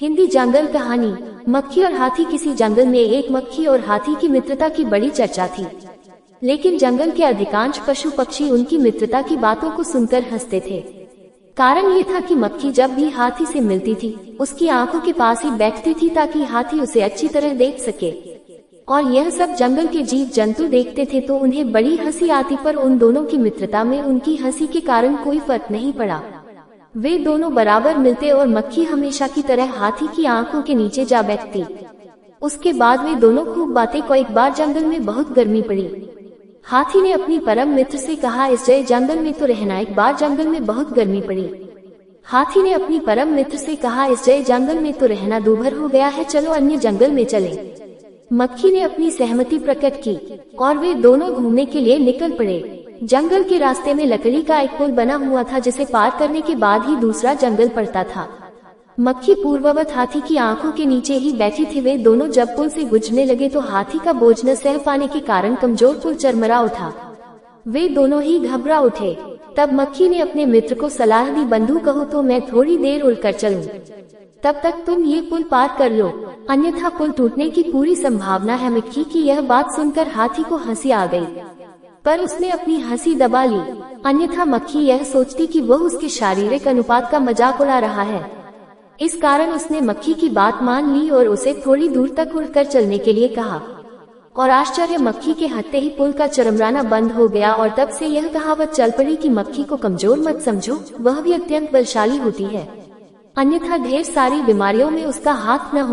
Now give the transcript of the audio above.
हिंदी जंगल कहानी। मक्खी और हाथी। किसी जंगल में एक मक्खी और हाथी की मित्रता की बड़ी चर्चा थी, लेकिन जंगल के अधिकांश पशु पक्षी उनकी मित्रता की बातों को सुनकर हंसते थे। कारण ये था कि मक्खी जब भी हाथी से मिलती थी, उसकी आंखों के पास ही बैठती थी ताकि हाथी उसे अच्छी तरह देख सके। और यह सब जंगल के जीव जंतु देखते थे तो उन्हें बड़ी हंसी आती, पर उन दोनों की मित्रता में उनकी हंसी के कारण कोई फर्क नहीं पड़ा। वे दोनों बराबर मिलते और मक्खी हमेशा की तरह हाथी की आंखों के नीचे जा बैठती। उसके बाद वे दोनों खूब बातें को। एक बार जंगल में बहुत गर्मी पड़ी। हाथी ने अपनी परम मित्र से कहा, इस जंगल में तो रहना। एक बार जंगल में बहुत गर्मी पड़ी। हाथी ने अपनी परम मित्र से कहा, इस जंगल में तो रहना दूभर हो गया है, चलो अन्य जंगल में चले। मक्खी ने अपनी सहमति प्रकट की और वे दोनों घूमने के लिए निकल पड़े। जंगल के रास्ते में लकड़ी का एक पुल बना हुआ था, जिसे पार करने के बाद ही दूसरा जंगल पड़ता था। मक्खी पूर्ववत हाथी की आंखों के नीचे ही बैठी थी। वे दोनों जब पुल से गुजरने लगे तो हाथी का बोझ न सह पाने के कारण कमजोर पुल चरमरा उठा। वे दोनों ही घबरा उठे। तब मक्खी ने अपने मित्र को सलाह दी, बंधु कहो तो मैं थोड़ी देर उड़कर चलूं, तब तक तुम ये पुल पार कर लो, अन्यथा पुल टूटने की पूरी संभावना है। मक्खी की यह बात सुनकर हाथी को हंसी आ गई, पर उसने अपनी हंसी दबा ली, अन्यथा मक्खी यह सोचती कि वह उसके शारीरिक अनुपात का मजाक उड़ा रहा है। इस कारण उसने मक्खी की बात मान ली और उसे थोड़ी दूर तक उड़कर चलने के लिए कहा। और आश्चर्य, मक्खी के हटते ही पुल का चरमराना बंद हो गया और तब से यह कहावत चल पड़ी कि मक्खी को कमजोर मत समझो, वह भी अत्यंत बलशाली होती है, अन्यथा ढेर सारी बीमारियों में उसका हाथ न हो।